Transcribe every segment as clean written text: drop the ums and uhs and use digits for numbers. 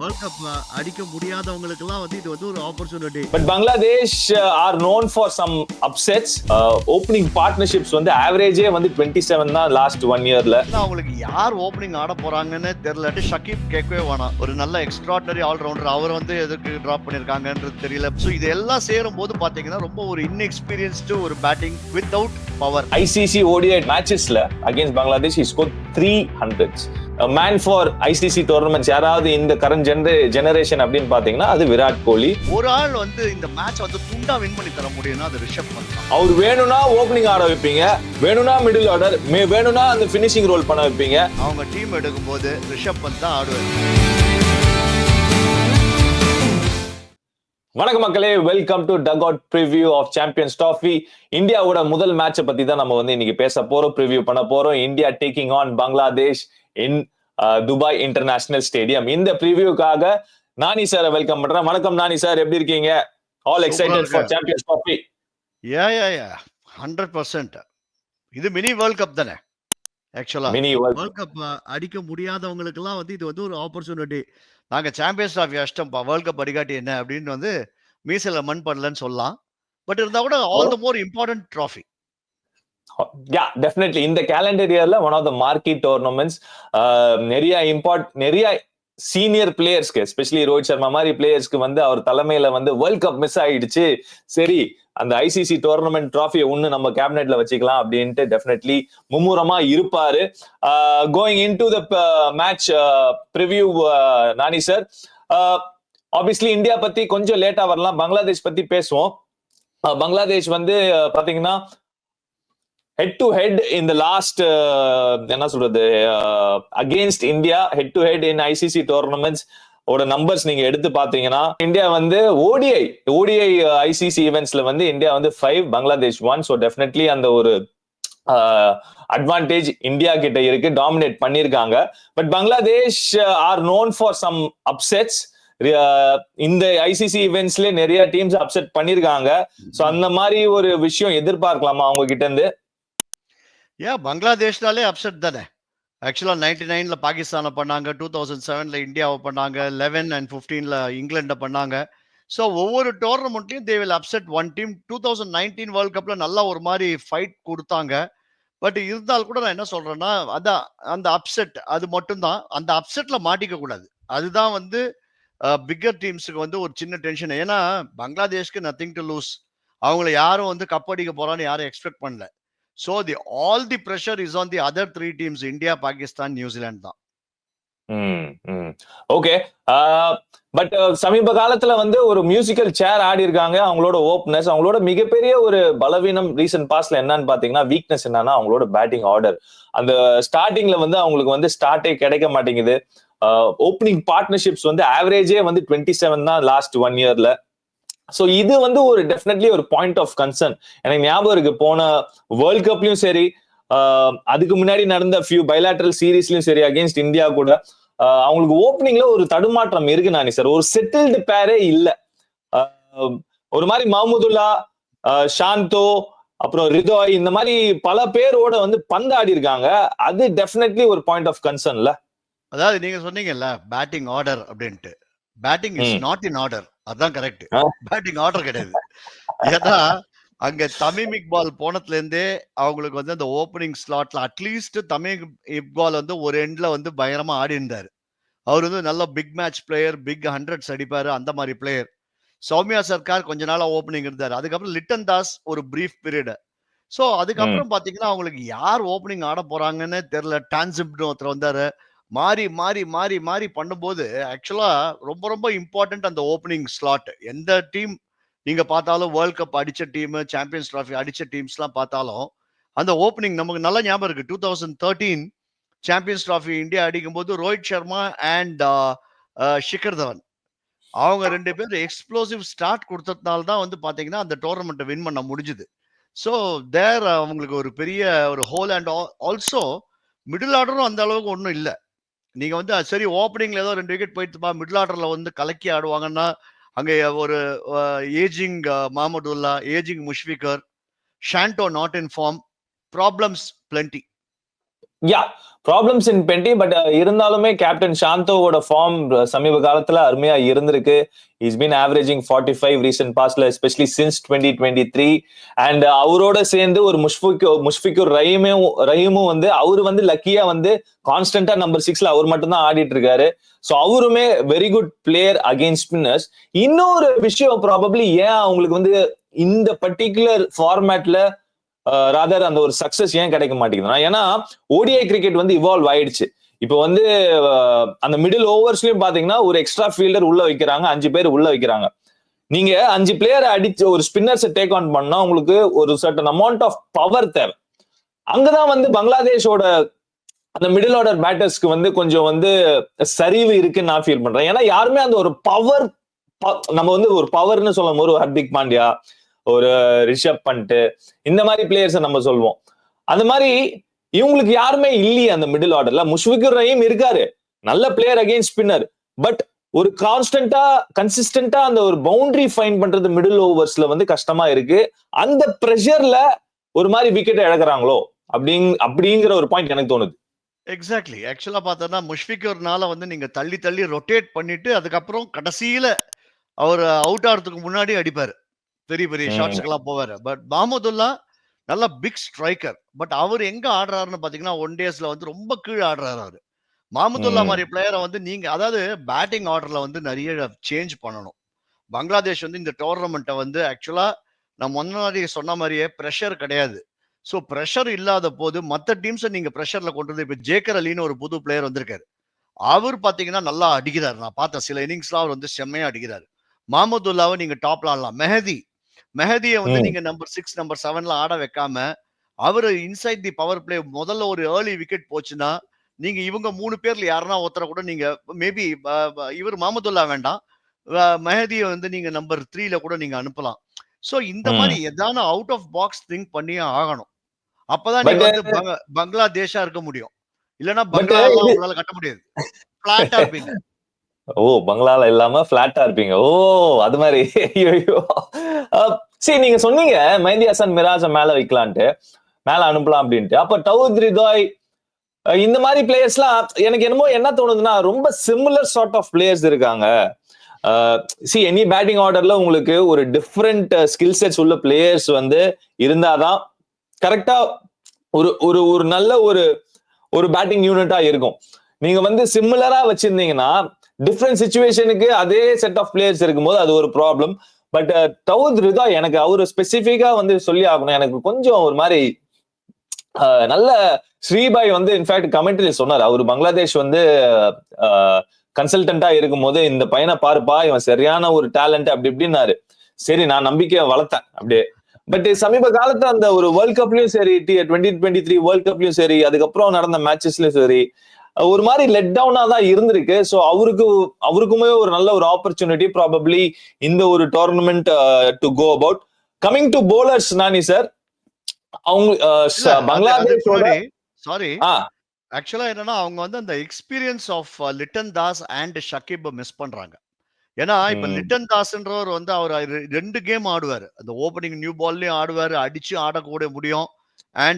World cup அடிக்க முடியாதவங்களுக்கெல்லாம் வந்து இது வந்து ஒரு opportunity. But Bangladesh are known for some upsets. Opening partnerships வந்து ஆவரேஜே வந்து 27 தான் லாஸ்ட் 1 இயர்ல. அவங்களுக்கு யார் ஓப்பனிங் ஆட போறாங்கன்னு தெரியல. ஷக்கீப் கேட்கவே வேணாம், ஒரு நல்ல எக்ஸ்ட்ராடனரி ஆல்ரவுண்டர். அவர் வந்து எதுக்கு டிராப் பண்ணிருக்காங்கன்றது தெரியல. ஸோ இதெல்லாம் சேரும் போது பாத்தீங்கன்னா ரொம்ப ஒரு இன்எக்ஸ்பீரியன்ஸ்டு ஒரு batting without power. ICC ODI மேட்சஸ்ல against Bangladesh he scored 300s. Man for ICC tournaments யாராவது இந்த கரண்ட் ஜெனரேஷன் அப்படின்னு பாத்தீங்கன்னா அது விராட் கோலி. ஒரு ஆள் வந்து இந்த மேட்ச் வந்து துண்டா வின் பண்ணி தர முடியும்னா அது ரிஷப் பந்த். அவர் வேணும்னா ஓப்பனிங் ஆட வைப்பீங்க, வேணும்னா மிடில் ஆர்டர், வேணும்னா அந்த ஃபினிஷிங் ரோல் பண்ண வைப்பீங்க. அவங்க டீம் எடுக்கும் போது ரிஷப் பந்த் தான் ஆடுவார். வணக்கம் மக்களே, welcome to duck out preview of champions trophy. இந்தியாவோட முதல் மேட்சை பத்தி தான் நம்ம வந்து இன்னைக்கு பேச போறோம், ப்ரிவியூ பண்ண போறோம். India taking on Bangladesh in Dubai international stadium. இந்த ப்ரிவியூக்காக நானி சார் வெல்கம் பண்றேன். வணக்கம் நானி சார், எப்படி இருக்கீங்க? All excited for Champions Trophy? Yeah 100%. இது மினி வேர்ல்ட் கப் தானே. ஆக்சுவலா மினி வேர்ல்ட் கப் அடிக்க முடியாதவங்களுக்கெல்லாம் வந்து இது வந்து ஒரு ஆப்பர்ச்சுனிட்டி. நாங்க சாம்பியன்ஸ் ட்ராஃபி அஷ்டம்பா, வேர்ல்ட் கப் அடிக்காட்டி என்ன அப்படின்னு வந்து மீசல மண் பண்ணலன்னு சொல்லலாம். பட் இருந்தா கூட all the more important trophy. Yeah, definitely. இந்த கேலண்டர் இயர்ல one of the marquee tournaments. நிறைய சீனியர் பிளேயர்ஸ்க்கு, எஸ்பெஷலி ரோஹித் சர்மா மாதிரி பிளேயர்ஸ்க்கு வந்து அவர் தலைமையில வந்து வேர்ல்ட் கப் மிஸ் ஆயிடுச்சு. சரி, அந்த ஐசிசி டோர்னமெண்ட் டிராஃபியை ஒண்ணு நம்ம கேபினெட்ல வச்சுக்கலாம் அப்படின்ட்டு டெஃபினெட்லி மும்முரமா இருப்பாரு. Going in to the match preview Nani sir, obviously India பத்தி கொஞ்சம் லேட்டா வரலாம், பங்களாதேஷ் பத்தி பேசுவோம். பங்களாதேஷ் வந்து பாத்தீங்கன்னா head to head in the last என்ன சொல்றது against India head to head in ICC tournaments ஓட நம்பர்ஸ் நீங்க எடுத்து பாத்தீங்கன்னா இந்தியா வந்து ஓடிஐ ஐசிசி ஈவெண்ட்ஸ்ல வந்து இந்தியா வந்து 5, பங்களாதேஷ் 1. ஸோ டெஃபினெட்லி அந்த ஒரு அட்வான்டேஜ் இந்தியா கிட்ட இருக்கு, டாமினேட் பண்ணிருக்காங்க. But Bangladesh are known for some upsets. இந்த ஐசிசி ஈவெண்ட்ஸ்ல நிறைய டீம்ஸ் அப்செட் பண்ணிருக்காங்க. ஸோ அந்த மாதிரி ஒரு விஷயம் எதிர்பார்க்கலாமா அவங்க கிட்ட இருந்து? பங்களாதேஷ்னாலே அப்செட் தானே. ஆக்சுவலா 99ல பாகிஸ்தானை பண்ணாங்க, 2007ல இந்தியாவை பண்ணாங்க, 11 and 15ல இங்கிலாண்டை பண்ணாங்க. ஸோ ஒவ்வொரு டோர்னமெண்ட்லயும் they will upset one team. 2019 world கப்ல நல்லா ஒரு மாதிரி ஃபைட் கொடுத்தாங்க. பட் இருந்தாலும் கூட நான் என்ன சொல்றேன்னா, அதான் அந்த அப்செட் அது மட்டும்தான். அந்த அப்செட்ல மாட்டிக்க கூடாது. அதுதான் வந்து பிக்கர் டீம்ஸுக்கு வந்து ஒரு சின்ன டென்ஷன். ஏன்னா பங்களாதேஷ்க்கு நத்திங் டு லூஸ். அவங்கள யாரும் வந்து கப் அடிக்க போறான்னு யாரும் எக்ஸ்பெக்ட் பண்ணல. So all the pressure is on the other 3 teams, India, Pakistan, New Zealand தான். ஓகே. பட் சமீப காலத்துல வந்து ஒரு மியூசிக்கல் சேர் ஆடி இருக்காங்க. அவங்களோட ஓப்பனர்ஸ், அவங்களோட மிகப்பெரிய ஒரு பலவீனம் ரீசன்ட் பாஸ்ட்ல என்னன்னு பாத்தீங்கன்னா, வீக்னஸ் என்னன்னா அவங்களோட பேட்டிங் ஆர்டர். அந்த ஸ்டார்டிங்ல வந்து அவங்களுக்கு வந்து ஸ்டார்டே கிடைக்க மாட்டேங்குது. ஓப்பனிங் பார்ட்னர்ஷிப்ஸ் வந்து ஆவரேஜே வந்து 27 தான் லாஸ்ட் 1 இயர்ல. சோ இது வந்து ஒரு டெஃபினெட்லி ஒரு பாயிண்ட் ஆஃப் கன்சர்ன். எனக்கு ஞாபகம் இருக்கு, போன வேர்ல்ட் கப்லயும் சரி, அதுக்கு முன்னாடி நடந்த ஃபியூ பைலாட்ரல் சீரீஸ்லயும் சரி அகேன்ஸ்ட் இந்தியா கூட அவங்களுக்கு ஓப்பனிங்ல ஒரு தடுமாற்றம் இருக்கு நானி சார். ஒரு செட்டில்டு பேரே இல்ல. ஒரு மாதிரி மஹமுதுல்லா, சாந்தோ, அப்புறம் ரிதோய், இந்த மாதிரி பல பேரோட வந்து பந்து ஆடி இருக்காங்க. அது டெஃபினெட்லி ஒரு பாயிண்ட் ஆஃப் கன்சர்ன்ல. அதாவது நீங்க சொன்னீங்கல்ல பேட்டிங் ஆர்டர் அப்படின்ட்டு. Batting is not in order. அதான் கரெக்ட். பேட்டிங் ஆர்டர் கிடையாது. ஏன்னா அங்க தமீம் இக்பால் போனதுல இருந்தே அவங்களுக்கு வந்து அந்த ஓப்பனிங் ஸ்லாட்ல அட்லீஸ்ட் தமீம் இக்பால் வந்து ஒரு எண்ட்ல வந்து பயங்கரமா ஆடி இருந்தாரு. அவர் வந்து நல்ல big match player, big 100s அடிப்பாரு, அந்த மாதிரி பிளேயர். சௌமியா சர்க்கார் கொஞ்ச நாளா ஓப்பனிங் இருந்தாரு. அதுக்கப்புறம் லிட்டன் தாஸ் ஒரு பிரீஃப் பீரியட். ஸோ அதுக்கப்புறம் பாத்தீங்கன்னா அவங்களுக்கு யார் ஓப்பனிங் ஆட போறாங்கன்னு தெரியல. டான்சிப்னு ஒருத்தர் வந்தாரு. மாறி மாறி மாறி மாறி பண்ணும்போது ஆக்சுவலா ரொம்ப ரொம்ப இம்பார்ட்டன்ட் அந்த ஓப்பனிங் ஸ்லாட். எந்த டீம் நீங்க பார்த்தாலும் வேர்ல்ட் கப் அடிச்ச டீம், சாம்பியன்ஸ் டிராஃபி அடிச்ச டீம்ஸ் எல்லாம் பார்த்தாலும் அந்த ஓப்பனிங் நமக்கு நல்ல ஞாபகம் இருக்கு. 2013 சாம்பியன்ஸ் டிராஃபி இந்தியா அடிக்கும் போது ரோஹித் சர்மா அண்ட் ஷிகர் தவன் அவங்க 2 பேரும் எக்ஸ்ப்ளோசிவ் ஸ்டார்ட் கொடுத்ததுனால தான் வந்து பாத்தீங்கன்னா அந்த டோர்னமெண்ட்டை வின் பண்ண முடிஞ்சுது. ஸோ தேர் அவங்களுக்கு ஒரு பெரிய ஒரு ஹோல். அண்ட் ஆல்சோ மிடில் ஆர்டரும் அந்த அளவுக்கு ஒன்றும் இல்லை. நீங்க வந்து சரி ஓப்பனிங்ல ஏதோ 2 விக்கெட் போயிட்டுப்பா, மிடில் ஆர்டர்ல வந்து கலக்கி ஆடுவாங்கன்னா அங்க ஒரு ageing Mahmudullah, ageing Mushfiqur, Shanto not in form, problems plenty. Yeah problems in plenty. But இருந்தாலுமே கேப்டன் சாந்தோவோட ஃபார்ம் சமீப காலத்துல அருமையா இருந்திருக்கு. இஸ் பீன் ஆவரேஜிங் 45 ரீசன்ட் பாஸ்ட்ல, எஸ்பெஷலி சின்ஸ் 2023. அண்ட் அவரோட சேர்ந்து ஒரு முஷ்ஃபிகுர் ரஹீமும் வந்து அவரு வந்து லக்கியா வந்து கான்ஸ்டன்டா நம்பர் 6ல அவர் மட்டும் தான் ஆடிட்டு இருக்காரு. சோ அவருமே very good player against spinners. இன்னொரு விஷயம் ப்ராபப்ளி ஏன் அவங்களுக்கு வந்து இந்த பர்டிகுலர் ஃபார்மேட்ல ராதர் அந்த ஒரு சக்சஸ் ஏன் கிடைக்க மாட்டேங்குதுன்னா, ஏன்னா ஓடிஐ கிரிக்கெட் வந்து இவால்வ் ஆயிடுச்சு. இப்போ வந்து அந்த மிடில் ஓவர்ஸ்லயும் பாத்தீங்கன்னா ஒரு எக்ஸ்ட்ரா ஃபீல்டர் உள்ள வைக்கிறாங்க, 5 பேர் உள்ள வைக்கிறாங்க. நீங்க 5 பிளேயர் அடிச்சு ஒரு ஸ்பின்னர்ஸ் டேக் ஆன் பண்ணா உங்களுக்கு ஒரு சர்டன் அமௌண்ட் ஆஃப் பவர் தேவை. அங்கதான் வந்து பங்களாதேஷோட அந்த மிடில் ஆர்டர் பேட்டர்ஸ்க்கு வந்து கொஞ்சம் வந்து சரிவு இருக்குன்னு நான் ஃபீல் பண்றேன். ஏன்னா யாருமே அந்த ஒரு பவர், நம்ம வந்து ஒரு பவர்னு சொல்லும் போது ஹர்திக் பாண்டியா, ஒரு ரிஷப் பண்ட், இந்த மாதிரி பிளேயர்ஸை நம்ம சொல்வோம். அந்த மாதிரி இவங்களுக்கு யாருமே இல்லையே அந்த மிடில் ஆர்டர்ல. முஷ்ஃபிகுர் ரஹீம் இருக்காரு, நல்ல பிளேயர் அகைன்ஸ்ட் ஸ்பின்னர். பட் ஒரு கான்ஸ்டன்டா கன்சிஸ்டன்டா அந்த ஒரு பவுண்டரி ஃபைன் பண்றது மிடில் ஓவர்ஸ்ல வந்து கஷ்டமா இருக்கு. அந்த பிரஷர்ல ஒரு மாதிரி விக்கெட் இழக்கிறாங்களோ அப்படிங்கிற ஒரு பாயிண்ட் எனக்கு தோணுது. எக்ஸாக்ட்லி. ஆக்சுவலா பார்த்தோம்னா முஷ்ஃபிகுர்னால வந்து நீங்க தள்ளி தள்ளி ரொட்டேட் பண்ணிட்டு அதுக்கப்புறம் கடைசியில அவர் அவுட் ஆகிறதுக்கு முன்னாடி அடிப்பாரு, பெரிய பெரிய ஷாட்ஸ்க்கெல்லாம் போவாரு. பட் மஹமுதுல்லா நல்ல பிக் ஸ்ட்ரைக்கர். பட் அவர் எங்க ஆடுறாருன்னு பாத்தீங்கன்னா ஒன் டேஸ்ல வந்து ரொம்ப கீழே ஆடுறாரு அவரு. மஹமுதுல்லா மாதிரி பிளேயரை வந்து நீங்க அதாவது பேட்டிங் ஆர்டர்ல வந்து நிறைய சேஞ்ச் பண்ணணும். பங்களாதேஷ் வந்து இந்த டோர்னமெண்ட்டை வந்து ஆக்சுவலா நான் முன்னாடி சொன்ன மாதிரியே ப்ரெஷர் கிடையாது. ஸோ ப்ரெஷர் இல்லாத போது மற்ற டீம்ஸை நீங்க ப்ரெஷர்ல கொண்டு வந்து இப்போ ஜேக்கர் அலின்னு ஒரு புது பிளேயர் வந்திருக்காரு. அவர் பாத்தீங்கன்னா நல்லா அடிக்கிறாரு. நான் பார்த்த சில இன்னிங்ஸ்லாம் அவர் வந்து செம்மையா அடிக்கிறாரு. மஹமுதுல்லாவை நீங்க டாப்ல ஆடலாம். மெஹதியை வந்து நீங்க நம்பர் 6 நம்பர் 7ல ஆட வைக்காம அவரு இன்சைட் தி பவர் பிளே முதல்ல ஒரு ஏர்லி விக்கெட் போச்சுன்னா நீங்க இவங்க 3 பேர்ல யாருன்னா ஒருத்தரை கூட நீங்க மேபி இவர் மஹமுதுல்லா வேண்டாம், மெஹதியை வந்து நீங்க நம்பர் 3ல கூட நீங்க அனுப்பலாம். சோ இந்த மாதிரி ஏதான அவுட் ஆஃப் பாக்ஸ் திங்க் பண்ணியே ஆகணும். அப்பதான் நீங்க வந்து பங்களாதேஷா இருக்க முடியும். இல்லன்னா பங்களால உங்களால கட்ட முடியாது. பிளாட்டா இருப்பீங்க. ஓ, பங்களால இல்லாம பிளாட்டா இருப்பீங்க. ஓ, அது மாதிரி. சரி, நீங்க சொன்னீங்க மெஹதி ஹசன் மிராஜ மேல வைக்கலான்ட்டு, மேல அனுப்பலாம் அப்படின்ட்டு. அப்ப தௌஹித் ரிதாய் இந்த மாதிரி பிளேயர்ஸ்லாம் எனக்கு என்னமோ என்ன தோணுதுன்னா ரொம்ப சிமிலர் சார்ட் ஆஃப் பிளேயர்ஸ் இருக்காங்க. சி எனி பேட்டிங் ஆர்டர்ல உங்களுக்கு ஒரு டிஃப்ரெண்ட் ஸ்கில் செட்ஸ் உள்ள பிளேயர்ஸ் வந்து இருந்தாதான் கரெக்டா ஒரு ஒரு ஒரு நல்ல ஒரு பேட்டிங் யூனிட்டா இருக்கும். நீங்க வந்து சிமிலரா வச்சிருந்தீங்கன்னா டிஃப்ரெண்ட் சிச்சுவேஷனுக்கு அதே செட் ஆஃப் பிளேயர்ஸ் இருக்கும்போது அது ஒரு ப்ராப்ளம். பட் தௌஹித் ரிதா எனக்கு அவரு ஸ்பெசிபிக்கா வந்து சொல்லி ஆகணும். எனக்கு கொஞ்சம் ஒரு மாதிரி நல்ல ஸ்ரீபாய் வந்து இன்ஃபேக்ட் கமெண்ட்ரி சொன்னார். அவர் பங்களாதேஷ் வந்து கன்சல்டன்டா இருக்கும் போது இந்த பையனை பாருப்பா, இவன் சரியான ஒரு டேலண்ட் அப்படி இப்படின்னாரு. சரி, நான் நம்பிக்கையை வளர்த்தேன் அப்படியே. பட் சமீப காலத்துல அந்த ஒரு வேர்ல்ட் கப்லயும் சரி, 2023 வேர்ல்ட் கப்லயும் சரி, அதுக்கப்புறம் நடந்த மேட்சஸ்லயும் சரி, ஒரு மாதிரி லெட் டவுனா தான் இருந்திருக்கு. ஸோ அவருக்குமே ஒரு நல்ல ஒரு ஆப்பர்ச்சுனிட்டி ப்ராபப்ளி இந்த ஒரு tournament to go about. Coming to bowlers Nani sir, அவங்க பங்களாதேஷோட சாரி ஆக்சுவலா என்னன்னா அவங்க வந்து அந்த experience of Litton Das and Shakib miss பண்றாங்க. ஏன்னா இப்ப லிட்டன் தாஸ்ன்றவர் வந்து அவர் 2 கேம் ஆடுவாரு. அந்த ஓபனிங் நியூ பால்லயும் ஆடுவாரு, அடிச்சு ஆடக்கூட முடியும்.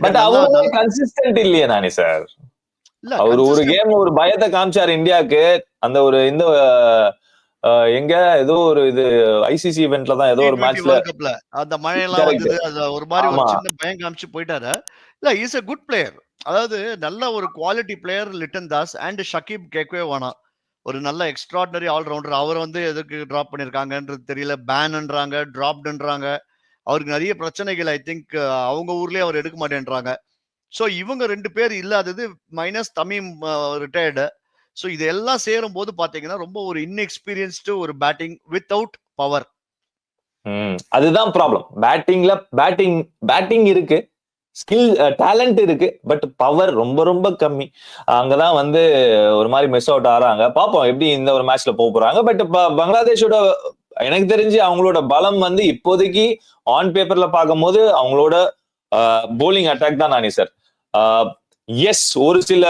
பட் அவரு கன்சிஸ்டன்ட் இல்லையே நானி சார். அவர் ஒரு கேம் ஒரு பயத்தை காமிச்சாரு இந்தியாவுக்கு. அந்த ஒரு இந்த எங்க ஏதோ ஒரு இது ஐசிசி இவென்ட்ல தான் ஏதோ ஒரு மேட்ச்ல அந்த மழையெல்லாம் வந்தது, அது ஒரு மாதிரி ஒரு சின்ன பயம் காமிச்சு போயிட்டாரு. இல்ல, இஸ் a குட் பிளேயர். அதாவது நல்ல ஒரு quality player Lytton Das. And Shakib கேட்கவே வேணாம், ஒரு நல்ல எக்ஸ்ட்ராடினரி ஆல்ரவுண்டர். அவர் வந்து எதுக்கு டிராப் பண்ணிருக்காங்கன்றது தெரியல. பேன்ன்றாங்க, டிராப்டுன்றாங்க. அவருக்கு நிறைய பிரச்சனைகள். ஐ திங்க் அவங்க ஊர்லயே அவர் எடுக்க மாட்டேன்றாங்க. சோ இவங்க 2 பேர் இல்லாதது மைனஸ் தமீம் ரிட்டையர்டு. சோ இதெல்லாம் சேரும் போது பாத்தீங்கன்னா ரொம்ப ஒரு இன்எக்ஸ்பீரியன்ஸ்டு ஒரு பேட்டிங் வித்தவுட் பவர். அதுதான் ப்ராப்ளம். பேட்டிங் இருக்கு, ஸ்கில் டேலண்ட் இருக்கு, பட் பவர் ரொம்ப ரொம்ப கம்மி. அங்கதான் வந்து ஒரு மாதிரி மிஸ் அவுட் ஆறாங்க. பாப்போம் எப்படி இந்த ஒரு மேட்ச்ல போறாங்க. பட் பங்களாதேஷோட எனக்கு தெரிஞ்சு அவங்களோட பலம் வந்து இப்போதைக்கு ஆன் பேப்பர்ல பார்க்கும் போது அவங்களோட போலிங் அட்டாக் தான் நானி சார். எஸ், ஒரு சில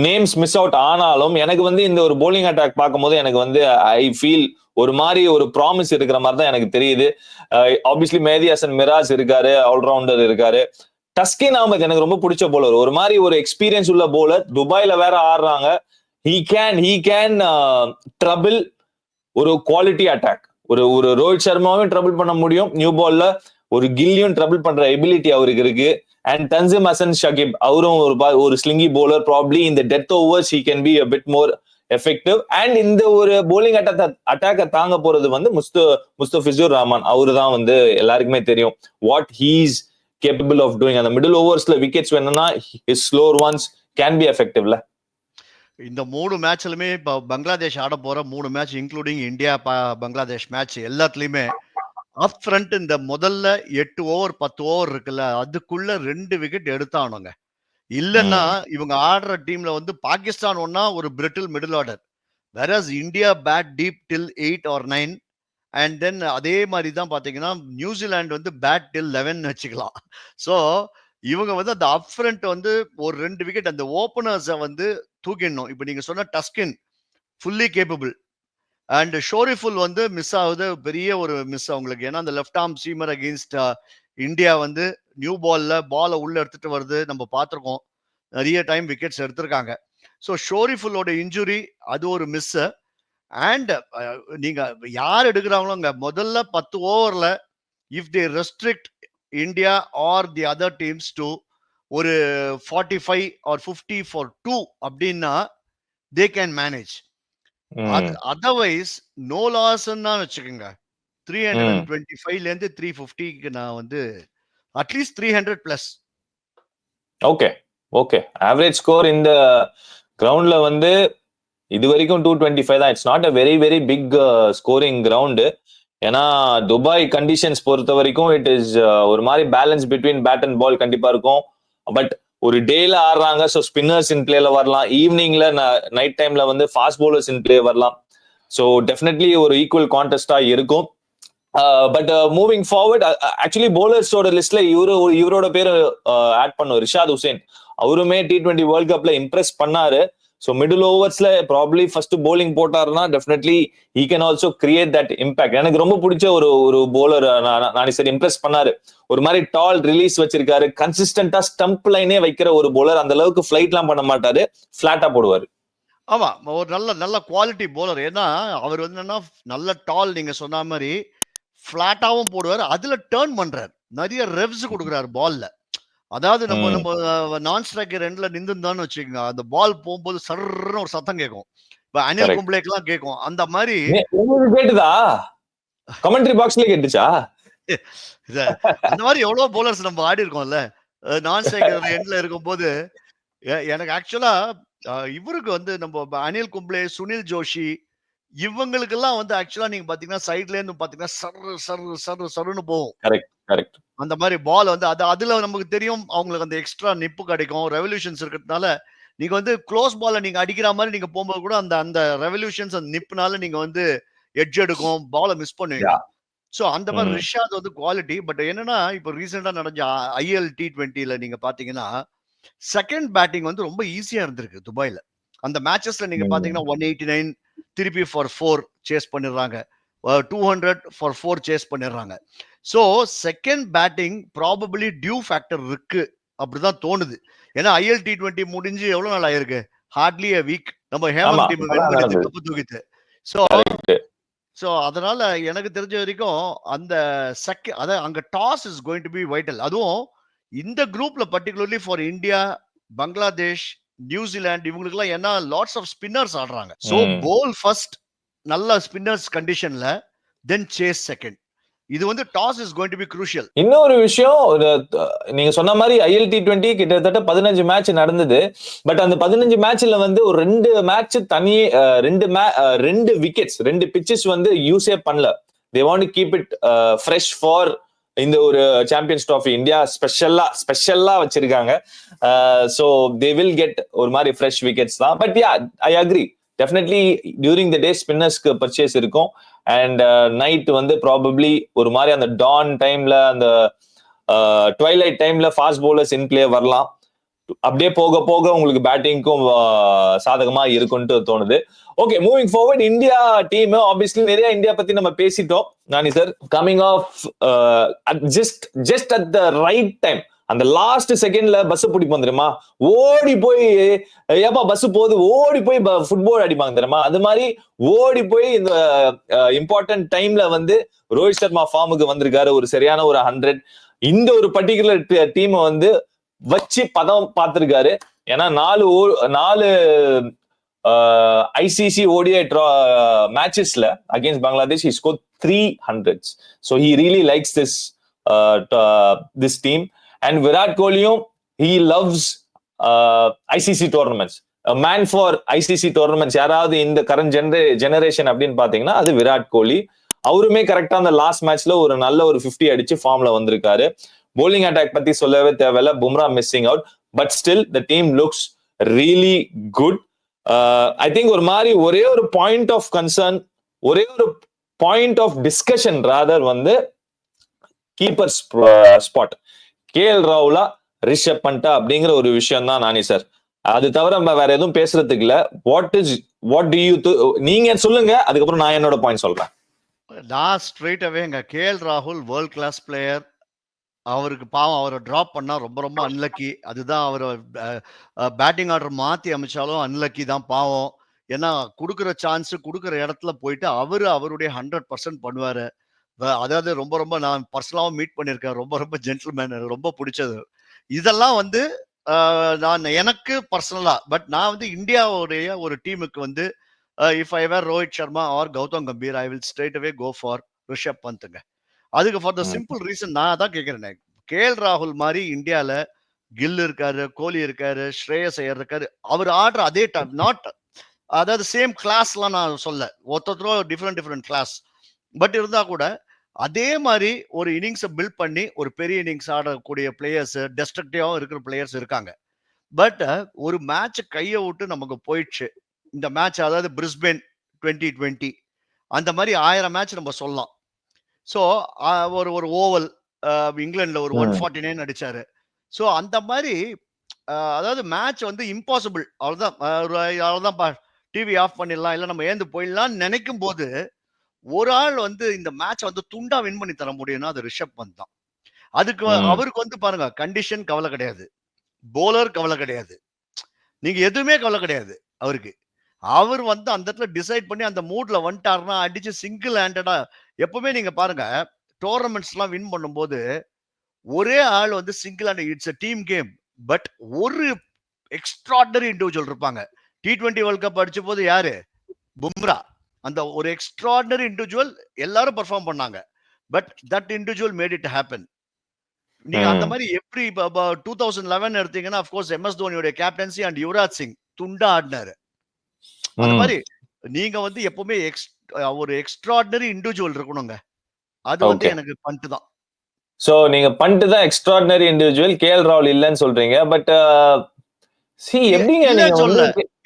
நேம்ஸ் மிஸ் அவுட் ஆனாலும் எனக்கு வந்து இந்த ஒரு போலிங் அட்டாக் பார்க்கும்போது எனக்கு வந்து ஐ ஃபீல் ஒரு மாதிரி ஒரு ப்ராமிஸ் இருக்கிற மாதிரி தான் எனக்கு தெரியுது. ஆப்வியஸ்லி மெஹதி ஹசன் மிராஜ் இருக்காரு, ஆல்ரவுண்டர் இருக்காரு. டஸ்கின் அஹ்மத் எனக்கு ரொம்ப பிடிச்ச போலர், ஒரு மாதிரி ஒரு எக்ஸ்பீரியன்ஸ் உள்ள போலர், துபாயில வேற ஆடுறாங்க. he can trouble ஒரு குவாலிட்டி அட்டாக். ஒரு ரோஹித் சர்மாவும் ட்ரபிள் பண்ண முடியும் நியூ பால்ல, ஒரு கில்லியும் ட்ரபிள் பண்ற எபிலிட்டி அவருக்கு இருக்கு. அண்ட் தன்சிம் ஹசன் ஷகிப் அவரும் ஒரு ஸ்லிங்கி போலர், ப்ராப்ளி இந்த death overs he can be a bit more effective. And இந்த ஒரு போலிங் அட்டாக்க தாங்க போறது வந்து முஸ்தபிசுர் ரஹ்மான். அவரு தான் வந்து எல்லாருக்குமே தெரியும் what he's capable of doing. அந்த மிடில் ஓவர்ஸ்ல விக்கெட்ஸ் வேணும்னா his slower ones can be effectiveல. இந்த 3 மேட்ச்லுமே இப்போ பங்களாதேஷ் ஆட போற 3 match including India Bangladesh match எல்லாத்துலயுமே அப் ஃப்ரண்ட் இந்த முதல்ல 8 ஓவர் 10 ஓவர் இருக்குல்ல, அதுக்குள்ள 2 விக்கெட் எடுத்தானுங்க. இல்லைன்னா இவங்க ஆடுற டீம்ல வந்து பாகிஸ்தான் ஒன்னா ஒரு brittle middle order, whereas India bat deep till 8 or 9, and then அதே மாதிரி தான் பாத்தீங்கன்னா நியூசிலாந்து வந்து பேட் டில் 11 வச்சுக்கலாம். ஸோ இவங்க வந்து அந்த அப் ஃப்ரண்ட் வந்து ஒரு 2 விக்கெட் அந்த ஓப்பனர்ஸை வந்து தூக்கிடணும். இப்போ நீங்க சொன்ன Taskin fully capable, and Shoriful வந்து மிஸ் ஆகுது, பெரிய ஒரு மிஸ் அவங்களுக்கு. ஏன்னா அந்த left arm seamer against India வந்து நியூ பாலை உள்ள எடுத்துட்டு வருது, நம்ம பார்த்துருக்கோம், நிறைய டைம் விக்கெட்ஸ் எடுத்திருக்காங்க. ஸோ ஷோரிஃபுல்லோட இன்ஜுரி அது ஒரு மிஸ். அண்ட் நீங்க யார் எடுக்கிறாங்களோ அங்க முதல்ல 10 ஓவர்ல if they restrict India or the other teams to ஒரு 45 or 50 for 2 அப்படின்னா they can manage. Otherwise no லாஸ்ன்னு வச்சுக்கோங்க, 325ல இருந்து 350க்கு நான் வந்து at least 300 plus. Okay okay, average score இந்த கிரவுண்ட்ல வந்து இது வரைக்கும் 225 தான். It's not a very very big scoring ground. ஏன்னா துபாய் கண்டிஷன்ஸ் பொறுத்த வரைக்கும் இட் இஸ் ஒரு மாதிரி balance between bat and ball கண்டிப்பா இருக்கும். பட் ஒரு டேல ஆடுறாங்க, ஸோ ஸ்பின்னர்ஸ் இன் பிளேல வரலாம், ஈவினிங்ல நைட் டைம்ல வந்து ஃபாஸ்ட் பவுலர்ஸ் இன் பிளே வரலாம். ஸோ டெஃபினெட்லி ஒரு ஈக்குவல் கான்டெஸ்டா இருக்கும். பட் மூவிங் ஃபார்வர்ட், ஆக்சுவலி பவுலர்ஸோட லிஸ்ட்ல இவரோட பேர் ஆட் பண்ணும், ரிஷாத் ஹுசேன். அவருமே T20 வேர்ல்ட் கப்ல இம்ப்ரெஸ் பண்ணாரு. ஸோ மிடில் ஓவர்ஸ்ல ப்ராப்ளி ஃபர்ஸ்ட் போலிங் போட்டாருன்னா definitely he can also create that impact. எனக்கு ரொம்ப பிடிச்ச ஒரு போலர் நானி சார் இம்ப்ரெஸ் பண்ணாரு. ஒரு மாதிரி டால் ரிலீஸ் வச்சிருக்காரு, கன்சிஸ்டன்டா ஸ்டம்ப் லைனே வைக்கிற ஒரு போலர். அந்த அளவுக்கு ஃபிளைட்லாம் பண்ண மாட்டாரு, பிளாட்டா போடுவாரு. ஆமா, ஒரு நல்ல குவாலிட்டி போலர். ஏன்னா அவர் வந்து என்னன்னா நல்ல டால், நீங்க சொன்ன மாதிரி பிளாட்டாவும் போடுவார், அதுல டேர்ன் பண்றாரு, நிறைய ரெவ்ஸ் கொடுக்குறாரு பால்ல. அதாவது நம்ம நான் ஸ்ட்ரைக்கர் எண்ட்ல நின்றுந்தான்னு வச்சுக்கோங்க, அந்த பால் போகும்போது சர்ன்னு ஒரு சத்தம் கேட்கும். இப்ப அனில் கும்ப்ளேக்கெல்லாம் கேட்கும். அந்த மாதிரி கேட்டுதா? கமெண்ட்ரி பாக்ஸ்ல கேட்டுச்சா? அந்த மாதிரி எவ்வளவு போலர்ஸ் நம்ம ஆடி இருக்கோம்ல நான் ஸ்ட்ரைக்கர் எண்ட்ல இருக்கும்போது. எனக்கு ஆக்சுவலா இவருக்கு வந்து நம்ம அனில் கும்ப்ளே, சுனில் ஜோஷி, இவங்களுக்கெல்லாம் வந்து ஆக்சுவலா நீங்க பாத்தீங்கன்னா சைட்ல இருந்து பாத்தீங்கன்னா சர்ன்னு போகும். கரெக்ட். அந்த மாதிரி பால் வந்து அதுல நமக்கு தெரியும் அவங்களுக்கு அந்த எக்ஸ்ட்ரா நிப்பு கிடைக்கும், ரெவல்யூஷன்ஸ் இருக்கிறதுனால. நீங்க வந்து க்ளோஸ் பால்ல நீங்க அடிக்கிற மாதிரி நீங்க போகும்போது கூட அந்த ரெவல்யூஷன்ஸ் அந்த நிப்புனால நீங்க வந்து எட்ஜ் எடுக்கும், பாலை மிஸ் பண்ணுவீங்க. ஸோ அந்த மாதிரி ரிஷாத் வந்து குவாலிட்டி. பட் என்னன்னா இப்போ ரீசெண்டா நடந்த IL T20ல நீங்க பாத்தீங்கன்னா செகண்ட் பேட்டிங் வந்து ரொம்ப ஈஸியா இருந்திருக்கு துபாயில. அந்த மேட்சஸ்ல நீங்க பாத்தீங்கன்னா 189 திருப்பி ஃபார் 4 சேஸ் பண்ணிடுறாங்க, 200 ஃபார் 4 சேஸ் பண்ணிடுறாங்க. So second batting probably due factor இருக்கு அப்படிதான் தோணுது. ஏன்னா IL T20 முடிஞ்சு எவ்வளவு நாள் ஆயிருக்கு, ஹார்ட்லி a வீக். நம்ம ஹேமந்த் டீம் கப்பு தூக்கிட்டு. ஸோ அதனால எனக்கு தெரிஞ்ச வரைக்கும் அந்த அங்க toss is going to be vital. அதுவும் இந்த குரூப்ல particularly for India, Bangladesh, New Zealand, இவங்களுக்கு எல்லாம் என்ன லாட்ஸ் ஆஃப் ஸ்பின்னர்ஸ் ஆடுறாங்க. ஸோ போல் ஃபர்ஸ்ட் நல்ல ஸ்பின்னர்ஸ் கண்டிஷன்ல, தென் சேஸ் செகண்ட். இது வந்து toss is going to be crucial. இன்னொரு விஷயம், நீங்க சொன்ன மாதிரி IL T20 கிட்டத்தட்ட 15 மேட்ச் நடந்தது. பட் அந்த 15 மேட்ச்ல வந்து ஒரு 2 மேட்ச் தனி 2 விக்கெட்ஸ் 2 பிச்சஸ் வந்து யூஸே பண்ணல. They want to keep it fresh for இந்த ஒரு சாம்பியன்ஸ் ட்ராஃபி. இந்தியா ஸ்பெஷலா வச்சிருக்காங்க. ஸோ தே வில் கெட் ஒரு மாதிரி ஃப்ரெஷ் விக்கெட்ஸ் தான். But yeah, I agree, definitely during the day ஸ்பின்னர்ஸ்க்கு பர்ச்சேஸ் இருக்கும். அண்ட் நைட் வந்து ப்ராபப்ளி ஒரு மாதிரி அந்த டான் டைம்ல, அந்த ட்வைலைட் டைம்ல ஃபாஸ்ட் பவுலர்ஸ் இன் பிளே வரலாம். அப்படியே போக போக உங்களுக்கு பேட்டிங்க்கும் சாதகமா இருக்கும்னு தோணுது. Okay, moving forward, India team obviously நிறைய இந்தியா பத்தி நம்ம பேசிட்டோம். Nani sir, coming off just at the right time, அந்த லாஸ்ட் செகண்ட்ல பஸ் பிடிப்போம் தெரியுமா, ஓடி போய் ஏப்பா பஸ் போகுது ஓடி போய் ஃபுட்பால் அடிப்பாங்க தெரியுமா, அது மாதிரி ஓடி போய் இந்த இம்பார்ட்டன்ட் டைம்ல வந்து ரோஹித் சர்மா ஃபார்முக்கு வந்திருக்காரு. ஒரு சரியான ஒரு 100 இந்த ஒரு பர்டிகுலர் டீமை வந்து வச்சு பதம் பார்த்திருக்காரு. ஏன்னா 4 ஐசிசி ஓடிஐ மேட்சஸ்ல against Bangladesh he scored 300s. So he really likes this team. And Virat Kohliயும் he loves ICC tournaments. A man for ICC tournaments. யாராவது இந்த கரண்ட் ஜெனரேஷன் அப்படின்னு பாத்தீங்கன்னா அது விராட் கோலி. அவருமே கரெக்டா அந்த லாஸ்ட் மேட்ச்ல ஒரு நல்ல ஒரு 50 அடிச்சு ஃபார்ம்ல வந்திருக்காரு. bowling அட்டாக் பத்தி சொல்லவே தேவையில்ல, Bumrah missing out, but still the team looks really good. I think ஒரு மாதிரி ஒரே ஒரு பாயிண்ட் ஆஃப் கன்சர்ன், ஒரே ஒரு பாயிண்ட் ஆஃப் டிஸ்கஷன் ராதர் வந்து கீப்பர் ஸ்பாட் கேஎல் ராகுலா ரிஷப் பண்டா அப்படிங்கிற ஒரு விஷயம் தான் நானி சார். அது தவிர நம்ம வேற எதுவும் பேசுறதுக்கு இல்ல. வாட் டு யூ நீங்க சொல்லுங்க, அதுக்கப்புறம் நான் என்னோட பாயிண்ட் சொல்றேன். நான் ஸ்ட்ரெயிட் அவேங்க கேஎல் ராகுல் வேர்ல்ட் கிளாஸ் பிளேயர். அவருக்கு பாவம் அவரை டிராப் பண்ணா ரொம்ப ரொம்ப அன்லக்கி. அதுதான் அவர் பேட்டிங் ஆர்டர் மாத்தி அமைச்சாலும் அன்லக்கி தான் பாவம். ஏன்னா கொடுக்குற சான்ஸ் கொடுக்குற இடத்துல போயிட்டு அவருடைய 100% பண்ணுவாரு. அதாவது ரொம்ப ரொம்ப நான் பர்சனலாவும் மீட் பண்ணியிருக்கேன். ரொம்ப ரொம்ப ஜென்டில்மேன், எனக்கு ரொம்ப பிடிச்சது. இதெல்லாம் வந்து நான் எனக்கு பர்சனலா, பட் நான் வந்து இந்தியாவுடைய ஒரு டீமுக்கு வந்து if I were Rohit Sharma or Gautam Gambhir, I will straight away go for Rishabh பந்துங்க. அதுக்கு ஃபார் த சிம்பிள் ரீசன் நான் தான் கேட்கிறேன். கேஎல் ராகுல் மாதிரி இந்தியால கில் இருக்காரு, கோலி இருக்காரு, ஸ்ரேயஸ் ஐயர் இருக்காரு. அவர் ஆடுற அதே டைம் நாட், அதாவது சேம் கிளாஸ்லாம் நான் சொல்ல, ஒருத்தரும் டிஃப்ரெண்ட் கிளாஸ். பட் இருந்தா கூட அதே மாதிரி ஒரு இன்னிங்ஸை பில்ட் பண்ணி ஒரு பெரிய இன்னிங்ஸ் ஆடக்கூடிய பிளேயர்ஸ், டெஸ்ட்ரக்டிவாகவும் இருக்கிற பிளேயர்ஸ் இருக்காங்க. பட் ஒரு மேட்ச் கையை விட்டு நமக்கு போயிடுச்சு. இந்த மேட்ச் அதாவது பிரிஸ்பேன் 2020 அந்த மாதிரி 1000 மேட்ச் நம்ம சொல்லலாம். ஸோ ஒரு ஓவல் இங்கிலாந்துல ஒரு 149 அடிச்சாரு. ஸோ அந்த மாதிரி அதாவது மேட்ச் வந்து இம்பாசிபிள். அவ்வளோதான் டிவி ஆஃப் பண்ணிடலாம், இல்லை நம்ம ஏந்து போயிடலாம்னு நினைக்கும் போது ஒரு ஆள் வந்து இந்த மேட்ச் வந்து துண்டா வின் பண்ணி தர முடியும்னா அது ரிஷப் பந்த் தான். அதுக்கு அவருக்கு வந்து பாருங்க, கண்டிஷன் கவலை கிடையாது, போலர் கவலை கிடையாது, நீங்க எதுவுமே கவலை கிடையாது அவருக்கு. அவர் வந்து அந்த இடத்துல டிசைட் பண்ணி அந்த மூட்ல வந்துட்டாருன்னா அடிச்சு சிங்கிள் ஹேண்டடா. எப்பவுமே நீங்க பாருங்க டோர்னமெண்ட்ஸ் எல்லாம் வின் பண்ணும்போது ஒரே ஆள் வந்து single hand, it's a team game. But ஒரு எக்ஸ்ட்ராடனரி இண்டிவிஜுவல் இருப்பாங்க. T20 வேர்ல்ட் கப் அடிச்ச போது யாரு? பும்ரா. அந்த ஒரு எக்ஸ்ட்ராடனரி இண்டிவிஜுவல் எல்லாரும் பெர்ஃபார்ம் பண்ணாங்க. But that individual made it happen. நீங்க அந்த மாதிரி எப்படி 2011 எடுத்தீங்கன்னா அஃப்கோர்ஸ் MS தோனியோட கேப்டன்சி அண்ட் யுவராஜ் சிங் துண்டா ஆடினாரு. அந்த மாதிரி நீங்க வந்து எப்பவுமே ஒரு எக்ஸ்ட்ராடனரி இண்டிவிஜுவல் இருக்கணுங்க. அது வந்து எனக்கு பண்ட் தான். சோ நீங்க பண்ட் தான் எக்ஸ்ட்ராடனரி இண்டிவிஜுவல், கேஎல் ராகுல் இல்லன்னு சொல்றீங்க. பட் எப்படிங்க நீங்க சொல்ல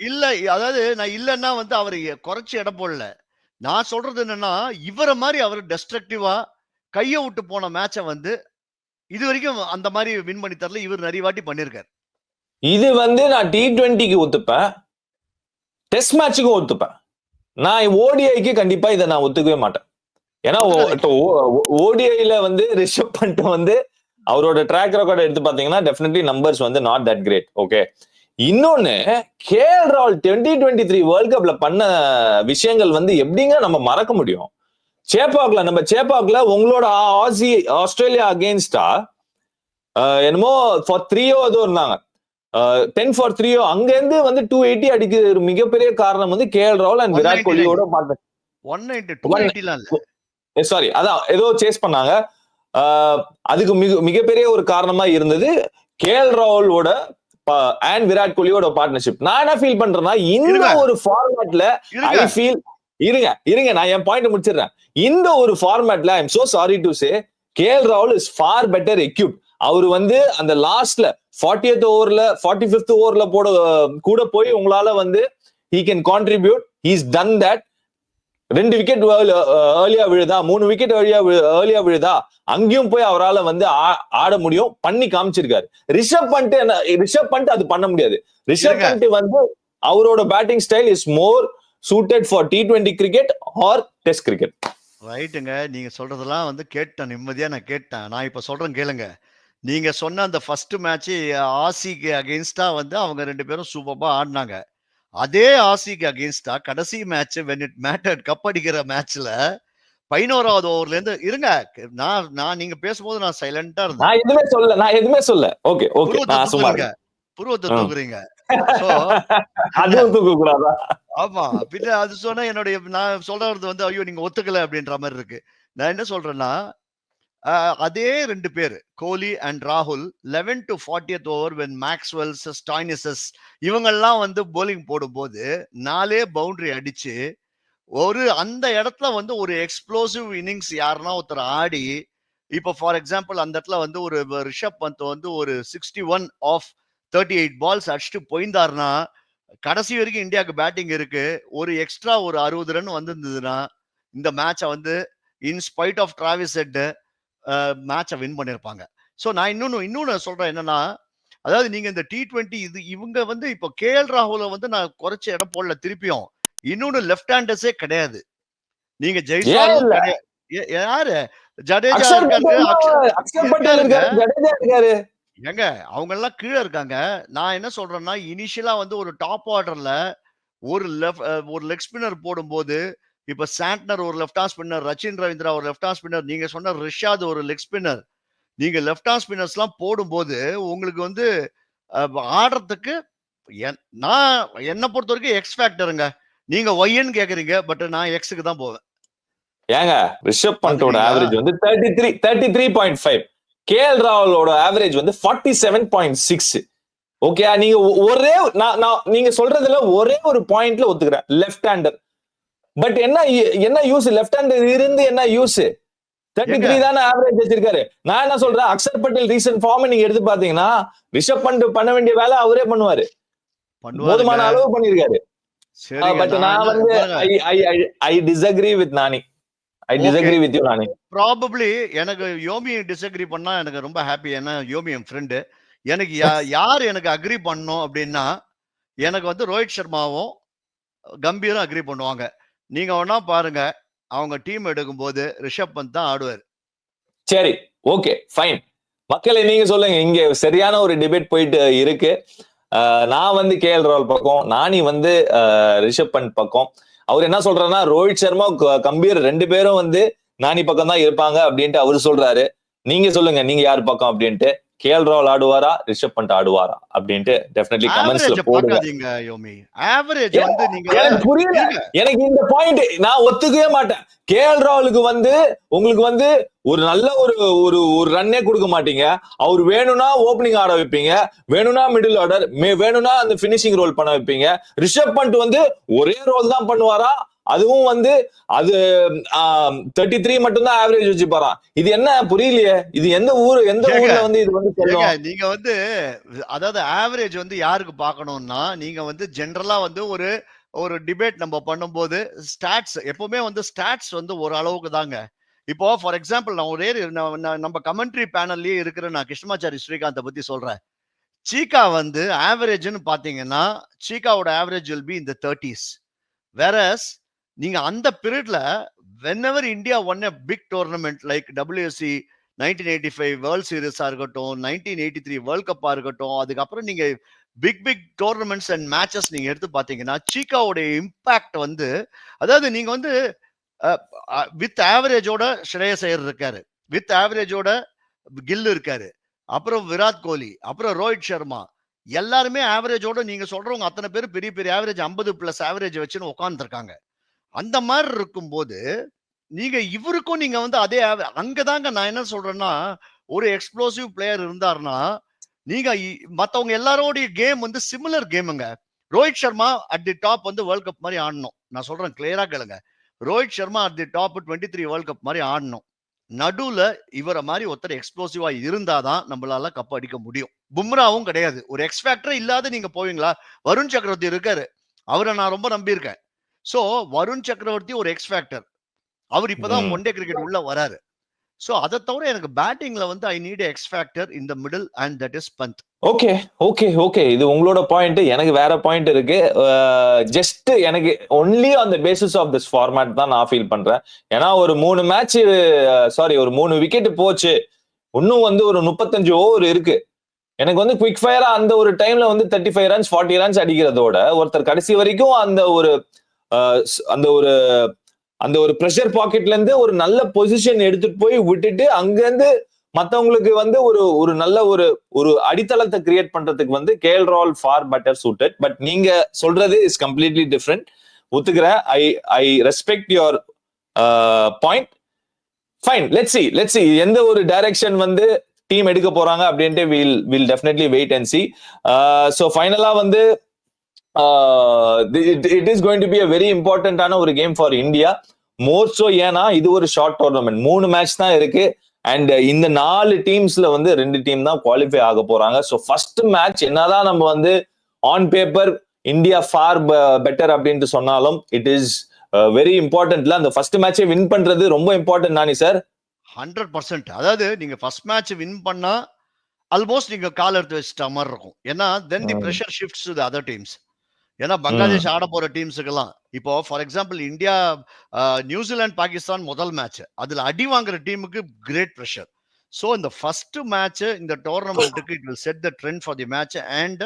இல்ல, அதாவது நான் இல்லன்னா வந்து அவரை குறைச்சு இடம் போடல. நான் சொல்றது என்னன்னா இவரை மாதிரி அவர் டெஸ்ட்ரக்டிவா கையை விட்டு போன மேட்சை வந்து இது வரைக்கும் அந்த மாதிரி வின் பண்ணி தரல. இவர் நிறைய வாட்டி பண்ணிருக்காரு. இது வந்து நான் T20க்கு ஒத்துப்பேன், டெஸ்ட் மேட்சுக்கும் ஒத்துப்பேன். நான் ஓடிஐக்கு கண்டிப்பா இதை நான் ஒத்துக்கவே மாட்டேன். ஏன்னா ஓடிஐல வந்து ரிஷப் பண்ட் வந்து அவரோட ட்ராக் ரெக்கார்ட் எடுத்து பாத்தீங்கன்னா டெஃபினெட்லி நம்பர்ஸ் வந்து நாட் தட் கிரேட். ஓகே, இன்னொன்னு கேஎல் ராகுல் 2023 வேர்ல்ட் கப்ல பண்ண விஷயங்கள் வந்து எப்படிங்க நம்ம மறக்க முடியும்? சேப்பாக்ல உங்களோட ஆஸ்திரேலியா அகேன்ஸ்டா என்னமோ ஃபார் 3-0 ஏதோ இருந்தாங்க, 10 for 3-0. அங்க இருந்து வந்து 280 அடிக்கிற மிகப்பெரிய காரணம் வந்து கேஎல் ராகுல் அண்ட் விராட் கோலியோட பார்ட்னர். 190 சாரி, அதான் ஏதோ சேஸ் பண்ணாங்க. அதுக்கு மிகப்பெரிய ஒரு காரணமா இருந்தது கேஎல் ராகுலோட அண்ட் விராட் கோலியோட பார்ட்னர்ஷிப். நான் என்ன ஃபீல் பண்றேன்னா இந்த ஒரு ஃபார்மேட்ல ஐ ஃபீல் இருங்க நான் என் பாயிண்ட் முடிச்சிடுறேன். இந்த ஒரு ஃபார்மேட்ல I am so sorry to say KL ராகுல் இஸ் ஃபார் பெட்டர் எக்யூப்ட். அவர் வந்து அந்த லாஸ்ட்ல 40th ஓவர்ல 45th ஓவர்ல கூட போய் உங்களால வந்து he can contribute, he's done that. 2 wicket ஏர்லியா விழுதா, 3 விக்கெட் ஏர்லியா விழுதா, அங்கேயும் போய் அவரால் வந்து ஆட முடியும், பண்ணி காமிச்சிருக்காரு. ரிஷப் பண்ட் அது பண்ண முடியாது. ரிஷப் பண்ட் வந்து அவரோட batting style is more suited for T20 cricket or test cricket. ரைட்டுங்க, நீங்க சொல்றதெல்லாம் வந்து கேட்டேன், நிம்மதியா நான் கேட்டேன். நான் இப்ப சொல்றேன் கேளுங்க. நீங்க சொன்ன அந்த ஃபர்ஸ்ட் மேட்ச் ஆசிக்கு அகைன்ஸ்டா வந்து அவங்க 2 பேரும் சூப்பர்பா ஆடினாங்க. அதே ஆசிக்கு அகைன்ஸ்டா கடைசி match when it mattered cup அடிக்கிற மேட்ச்ல 11வது ஓவர்ல இருந்து இருங்க. நான் நான் நீங்க பேசும்போது நான் சைலண்டா இருந்தேன். நான் எதுவுமே சொல்ல. ஓகே ஓகே புருவத்தை நான் சும்மா தூக்குறீங்க. இருக்கேன். புருவத்தை ம். தூக்குறீங்க. சோ அதுவும் தூக்க கூடாதா? ஆமா. பின்ன அது சொன்னா நான் சொல்றது வந்து ஐயோ நீங்க ஒத்துக்கல அப்படின்ற மாரி இருக்கு. நான் என்ன சொல்றேன்னா, அ அதே 2 பேரு கோலி அண்ட் ராகுல் 11 டூ 40த் ஓவர் வென் மேக்ஸ்வெல்ஸ், ஸ்டாய்னிஸஸ் இவங்கெல்லாம் வந்து பவுலிங் போடும்போது 4 பவுண்டரி அடிச்சு அந்த இடத்துல வந்து ஒரு எக்ஸ்ப்ளோசிவ் இன்னிங்ஸ் யாருன்னா ஒருத்தர் ஆடி, இப்ப ஃபார் எக்ஸாம்பிள் அந்த இடத்துல வந்து ஒரு ரிஷப் பந்த் வந்து ஒரு 61 ஆஃப் 38 பால்ஸ் அடிச்சுட்டு போயிருந்தாருன்னா, கடைசி வரைக்கும் இந்தியாவுக்கு பேட்டிங் இருக்கு. ஒரு எக்ஸ்ட்ரா ஒரு 60 ரன் வந்திருந்ததுன்னா, இந்த மேட்ச வந்து in spite of Travis Head மேட்ச வின் பண்ணியிருப்பாங்க. சோ நான் இன்னொன்னு சொல்றேன் என்னன்னா, அதாவது நீங்க இந்த T20 இவங்க வந்து இப்போ KL ராகுல வந்து நான் குறைச்சு எடை போடல திருப்பியும். இன்னொன்னு லெஃப்ட் ஹேண்டர்ஸே கிடையாது. நீங்க ஏன் ஜெய்ஸ்வாலும் இல்ல? கிடையாது. யாரு? ஜடேஜா அக்ஷர் இருக்காரு. பட்டேல் அக்ஷர் பட்டேல் இருக்காருங்க. இருக்காரு, ஜடேஜா இருக்காரு. ஏங்க அவங்க எல்லாம் கீழ இருக்காங்க. நான் என்ன சொல்றேன்னா, இனிஷியலா வந்து ஒரு டாப் ஆர்டர்ல ஒரு லெக் ஸ்பின்னர் போடும்போது, இப்ப சாண்ட்னர் ஒரு left arm spinner, Rachin Ravindra ஒரு லெஃப்ட் ஆர்ம் ஸ்பின்னர், நீங்க சொன்ன ரிஷாத் ஒரு லெக் ஸ்பின்னர். நீங்க லெஃப்ட் ஆர்ம் ஸ்பின்னர்ஸ்லாம் போடும்போது, உங்களுக்கு வந்து அ ஆடுறதுக்கு நான் என்ன பொறுத்தவரைக்கும் எக்ஸ் ஃபேக்டருங்க. நீங்க ஒய்ன்னு கேட்கறீங்க. பட் நான் எக்ஸ்க்கு தான் போவேன். ஏங்க ரிஷப் பண்டோட பாத்துட்டீங்களா? ஆவரேஜ் வந்து 33.5. கேஎல் ராகுலோட ஆவரேஜ் வந்து 47.6. ஓகே நீங்க ஒரே நீங்க சொல்றதுல ஒரே ஒரு பாயிண்ட்ல ஒத்துக்கிறேன், லெஃப்ட் ஹேண்டர். பட் என்ன யூஸ் லெஃப்ட் ஹேண்டர் இருந்து என்ன யூஸ்? 33 தானே ஆவரேஜ் வச்சிருக்காரு. நான் என்ன சொல்றேன், அக்ஷர் பட்டேல் ரீசன்ட் ஃபார்ம் நீங்க எடுத்து பாத்தீங்கன்னா ரிஷப் பண்ட் பண்ண வேண்டிய வேலை அவரே பண்ணுவாரு. போதுமான அளவு பண்ணிருக்காரு. பட் நான் வந்து I disagree with Nani. I disagree with you Nani. Probably எனக்கு யோமி டிஸ்அக்ரி பண்ணா எனக்கு ரொம்ப ஹாப்பி. ஏன்னா யோமி என் ஃப்ரெண்டு. எனக்கு யார் எனக்கு அக்ரி பண்ணணும் அப்படின்னா, எனக்கு வந்து ரோஹித் சர்மாவும் கம்பீரும் அக்ரி பண்ணுவாங்க. நீங்க வேணா பாருங்க. அவங்க டீம் எடுக்கும்போது ரிஷப் பந்த் தான் ஆடுவார். சரி ஓகே ஃபைன். மக்களை நீங்க சொல்லுங்க. இங்க சரியான ஒரு டிபேட் போயிட்டு இருக்கு. நான் வந்து கேஎல் ராகுல் பக்கம், நானி வந்து ரிஷப் பண்ட் பக்கம். அவர் என்ன சொல்றாருன்னா, ரோஹித் சர்மா கம்பீர் 2 பேரும் வந்து நானி பக்கம் தான் இருப்பாங்க அப்படின்ட்டு அவரு சொல்றாரு. நீங்க சொல்லுங்க, நீங்க யார் பக்கம் அப்படின்ட்டு. கேஎல் ராகுல் ஆடுவாரா, ரிஷப் பண்ட் ஆடுவாரா அப்படின்ட்டு டெஃபினெட்லி கமெண்ட்ஸ்ல போடுங்க. யோமி ஆவரேஜ் வந்து நீங்க எனக்கு புரியல. எனக்கு இந்த பாயிண்ட் நான் ஒத்துக்கவே மாட்டேன். கேஎல் ராகுலுக்கு வந்து உங்களுக்கு வந்து ஒரு நல்ல ஒரு ரன்னே கொடுக்க மாட்டீங்க. அவர் வேணும்னா ஓப்பனிங் ஆட வைப்பீங்க, வேணும்னா மிடில் ஆர்டர், வேணும்னா அந்த பினிஷிங் ரோல் பண்ண வைப்பீங்க. ரிஷப் பண்ட் வந்து ஒரே ரோல் தான் பண்ணுவாரா, அதுவும் வந்து அது 33 மட்டும் தான் ஆவரேஜ் வச்சுப்பாரா? இது என்ன புரியலையே. இது எந்த ஊர்ல வந்து இது வந்து சொல்லுவோம். நீங்க வந்து அதாவது ஆவரேஜ் வந்து யாருக்கு பார்க்கணும்னா, நீங்க வந்து ஜெனரலா வந்து ஒரு டிபேட் நம்ம பண்ணும்போது ஸ்டாட்ஸ் எப்பவுமே வந்து ஸ்டாட்ஸ் வந்து ஒரு அளவுக்கு தாங்க. இப்போ ஃபார் எக்ஸாம்பிள் நான் நம்ம கமெண்ட்ரி பேனல்லயே இருக்கிற நான் கிருஷ்ணமாச்சாரி ஸ்ரீகாந்த பத்தி சொல்றேன். சீகா வந்து ஆவரேஜ்னு பாத்தீங்கன்னா, சீகாவோட average will be in the 30s. Whereas நீங்க அந்த பீரியட்ல whenever India won a big tournament like WSC 1985 world சீரிஸா இருக்கட்டும், 1983 வேர்ல்ட் கப்பா இருக்கட்டும், அதுக்கப்புறம் நீங்க பிக் டோர்னமெண்ட்ஸ் அண்ட் மேட்சஸ் நீங்க எடுத்து பாத்தீங்கன்னா, சீகாவுடைய இம்பாக்ட் வந்து அதாவது நீங்க வந்து வித் ஆவரேஜோட ஸ்ரேயஸ் ஐயர் இருக்காரு, வித் ஆவரேஜோட கில் இருக்காரு, அப்புறம் விராட் கோலி, அப்புறம் ரோஹித் சர்மா, எல்லாருமே ஆவரேஜோட நீங்க சொல்றவங்க அத்தனை பேர் பெரிய பெரிய ஆவரேஜ் 50 பிளஸ் ஆவரேஜ் வச்சுன்னு உட்காந்துருக்காங்க. அந்த மாதிரி இருக்கும்போது நீங்க இவருக்கும் நீங்க வந்து அதே அங்கதாங்க நான் என்ன சொல்றேன்னா, ஒரு எக்ஸ்ப்ளோசிவ் பிளேயர் இருந்தாருன்னா, நீங்க மத்தவங்க எல்லாரோடைய கேம் வந்து சிமிலர் கேமுங்க. Rohit Sharma at the top வந்து வேர்ல்ட் கப் மாதிரி ஆடணும். நான் சொல்றேன் கிளியரா கேளுங்க. Rohit Sharma at the top 23 world cup மாதிரி ஆடணும். நடுவுல இவர மாதிரி ஒருத்தர் எக்ஸ்ப்ளோசிவா இருந்தாதான் நம்மளால கப் அடிக்க முடியும். பும்ராவும் கிடையாது. ஒரு எக்ஸ் ஃபேக்டரே இல்லாத நீங்க போவீங்களா? வருண் சக்கரவர்த்தி இருக்காரு. அவரை நான் ரொம்ப நம்பியிருக்கேன். சோ வருண் சக்கரவர்த்தி ஒரு எக்ஸ் ஃபேக்டர். அவர் இப்பதான் ஒன் டே கிரிக்கெட் உள்ள வராரு. சோ அதை தவிர எனக்கு பேட்டிங்ல வந்து I need X factor in the middle and that is Pant. Okay okay okay இது உங்களோட பாயிண்ட். எனக்கு வேற பாயிண்ட் இருக்கு. ஜஸ்ட் எனக்கு only on the basis of this format தான் நான் ஃபீல் பண்றேன். ஏன்னா ஒரு 3 விக்கெட் போச்சு, இன்னும் வந்து ஒரு 35 ஓவர் இருக்கு. எனக்கு வந்து குவிக் ஃபயரா அந்த ஒரு டைம்ல வந்து 35 ரன்ஸ் 40 ரன்ஸ் அடிக்கிறதோட ஒருத்தர் கடைசி வரைக்கும் அந்த ஒரு பிரஷர் பாக்கெட்ல இருந்து ஒரு நல்ல பொசிஷன் எடுத்துட்டு போய் விட்டுட்டு அங்கிருந்து மத்தவங்களுக்கு வந்து ஒரு நல்ல ஒரு அடித்தளத்தை கிரியேட் பண்றதுக்கு வந்து கேஎல் ராகுல் ஃபார் பெட்டர் சூட்டட். பட் நீங்க சொல்றது இஸ் கம்ப்ளீட்லி டிஃப்ரெண்ட். ஒத்துக்கிறேன். I respect your point. Fine, let's see எந்த ஒரு டைரக்ஷன் வந்து டீம் எடுக்க போறாங்க அப்படின்ட்டு will definitely wait and see. So ஃபைனலா வந்து it is going to be a very இம்பார்ட்டன்டான ஒரு game for India. More so ஏன்னா இது ஒரு ஷார்ட் டோர்னமெண்ட், 3 மேட்ச் தான் இருக்கு. அண்ட் இந்த 4 டீம்ஸ்ல வந்து 2 டீம் தான் குவாலிஃபை ஆக போறாங்க. ஸோ ஃபர்ஸ்ட் மேட்ச் என்னதான் நம்ம வந்து on paper India for better அப்படின்ட்டு சொன்னாலும் இட் இஸ் வெரி இம்பார்ட்டன்ட்ல அந்த ஃபர்ஸ்ட் மேட்சை வின் பண்றது ரொம்ப இம்பார்ட்டன்ட். நானி சார் 100%. அதாவது நீங்க ஃபர்ஸ்ட் மேட்ச் வின் பண்ணா ஆல்மோஸ்ட் நீங்க கால் எடுத்து வச்சுட்ட மாதிரி இருக்கும். ஏன்னா then the pressure shifts to the other teams. ஏன்னா பங்களாதேஷ் ஆட போற டீம்ஸுக்கெல்லாம் இப்போ for example India New Zealand Pakistan முதல் மேட்ச், அதுல அடி வாங்குற டீமுக்கு கிரேட் ப்ரெஷர். ஸோ இந்த ஃபர்ஸ்ட் மேட்ச் இந்த டோர்னமெண்ட்டுக்கு it will set the trend for the match. And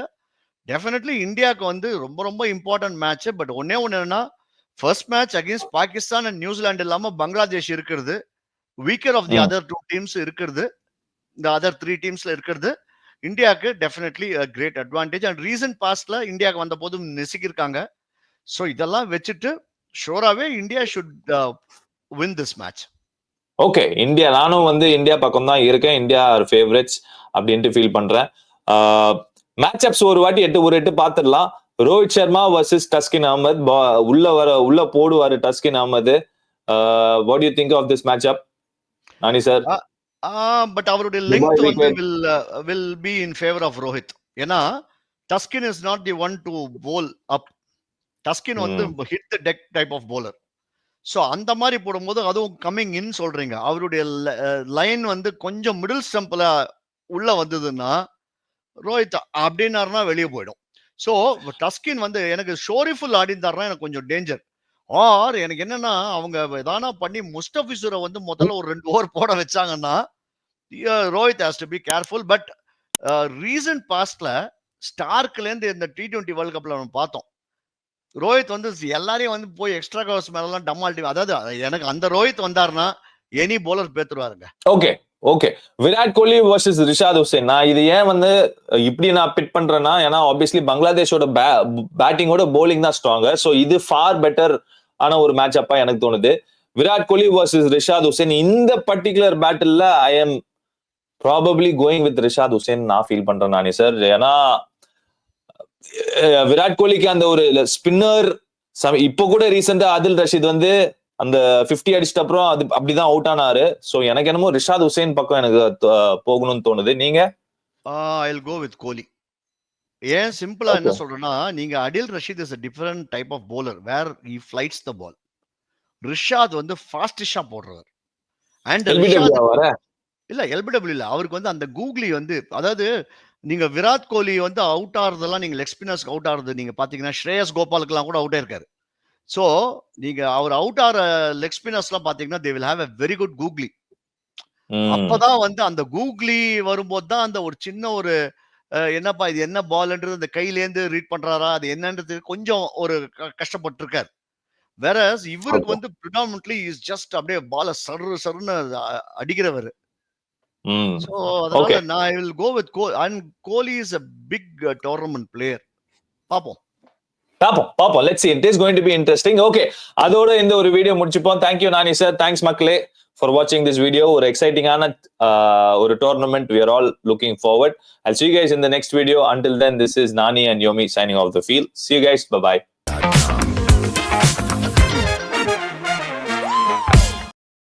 definitely இந்தியாவுக்கு வந்து ரொம்ப ரொம்ப இம்பார்ட்டன்ட் மேட்ச். பட் ஒன்னே என்னன்னா first match against Pakistan and நியூசிலாந்து இல்லாம பங்களாதேஷ் இருக்கிறது, weaker of the other 2 teams இருக்கிறது, இந்த அதர் 3 டீம்ஸ்ல இருக்கிறது இந்தியாவுக்கு definitely great advantage. And recent பாஸ்ட்ல இந்தியாவுக்கு வந்த போதும் நெசுக்கிருக்காங்க. ஸோ இதெல்லாம் வச்சுட்டு ஷோராவே India should win this match. Okay, India நானும் வந்து இந்தியா பக்கம் தான் இருக்கேன். இந்தியா ஃபேவரட்ஸ் அப்படின்ட்டு ஃபீல் பண்றேன். மேட்ச் அப்ஸ் ஒரு எட்டு பார்த்துடலாம். ரோஹித் சர்மா வர்சஸ் டஸ்கின் அகமது. உள்ள போடுவாரு Taskin Ahmed. What you think of this matchup Nani sir? But அவருடைய லெங்த் வந்து will be in favor of Rohit. ஏன்னா Taskin is not the one to bowl up. Taskin வந்து hit the deck type of bowler. So அந்த மாதிரி போடும்போது அதுவும் கம்மிங் இன் சொல்றீங்க, அவருடைய லைன் வந்து கொஞ்சம் மிடில் ஸ்டம்பில் உள்ள வந்ததுன்னா ரோஹித் அப்படின்னாருன்னா வெளியே போயிடும். ஸோ டஸ்கின் வந்து எனக்கு ஷோரிஃபுல் ஆடிந்தாருன்னா எனக்கு கொஞ்சம் டேஞ்சர். ஆர் எனக்கு என்னன்னா அவங்க எதானா பண்ணி முஸ்டபிசுரை வந்து முதல்ல ஒரு 2 ஓவர் போட வச்சாங்கன்னா Rohit has to be careful. But recent பாஸ்ட்ல ஸ்டார்க்ல இருந்து இந்த T20 வேர்ல்ட் கப்ல நம்ம பார்த்தோம், ரோஹித் வந்து எல்லாரையும் வந்து போய் எக்ஸ்ட்ரா கவர்ஸ் மேலாம் டம்மால்டி. அதாவது எனக்கு அந்த ரோஹித் வந்தாருன்னா எனி போலர் பேத்துருவாருங்க. Okay Virat Kohli versus Rishad Hossain. நான் இது ஏன் வந்து இப்படி நான் பிட் பண்றேன்னா, ஏன்னா ஆப்வியஸ்லி பங்களாதேஷோட பேட்டிங்கோட போலிங் தான் ஸ்ட்ராங்கர். ஸோ இது ஃபார் பெட்டர் ஆன ஒரு மேட்ச் அப்பா எனக்கு தோணுது. விராட் கோலி வர்சஸ் ரிஷாத் ஹுசேன் இந்த particular battle I am probably going with Rishad Hossain நான் ஃபீல் பண்றேன் நானே சார். ஏன்னா விராட் கோலிக்கு அந்த ஒரு ஸ்பின்னர் இப்போ கூட ரீசெண்டா ஆதில் ரஷீத் வந்து அந்த 50 அடிச்சிட்ட அப்புறம் அது அப்படிதான் அவுட் ஆனாரு. சோ எனக்கு என்னமோ ரிஷாத் ஹுசேன் பக்கம் எனக்கு போகணும்னு தோணுது. நீங்க? I'll go with கோலி. ஏன் சிம்பிளா என்ன சொல்றேன்னா, நீங்க Adil Rashid is a different type of bowler where he flights the ball. Rishad வந்து ஃபாஸ்டிஷா போடுறவர். அண்ட் இல்ல எல்பிடபிள்யூ இல்ல, அவருக்கு வந்து அந்த கூகுளி வந்து, அதாவது நீங்க விராட் கோலி வந்து அவுட் ஆறதெல்லாம் நீங்க லெக் ஸ்பின்னர்ஸ்க்கு அவுட் ஆறது நீங்க பாத்தீங்கன்னா ஸ்ரேயஸ் கோபாலுக்குலாம் கூட அவுட் ஆயிருக்காரு. ஸோ நீங்க அவர் அவுட் ஆற லெக் ஸ்பின்னர்ஸ்லாம் பாத்தீங்கன்னா they will have a very good googly. அப்பதான் வந்து அந்த கூகுளி வரும்போது தான் அந்த ஒரு சின்ன ஒரு என்னப்பா இது என்ன பால்ன்றது அந்த கையிலேருந்து ரீட் பண்றாரா அது என்னன்றது கொஞ்சம் ஒரு கஷ்டப்பட்டு இருக்காரு. வேற இவருக்கு வந்து predominantly is just அப்படியே பால சருன்னு அடிக்கிறவர். So அதனால நான் I will go with Kohli. And Kohli is a big tournament player. பாப்போம். Let's see. It is going to be interesting. Okay. அதோட இந்த ஒரு வீடியோ முடிச்சுப்போம். Thank you Nani sir. Thanks மக்களே for watching this video. ஒரு எக்ஸைட்டிங்கான ஒரு tournament we are all looking forward. I'll see you guys in the next video. Until then, this is Nani and Yomi signing off the field. See you guys. Bye-bye.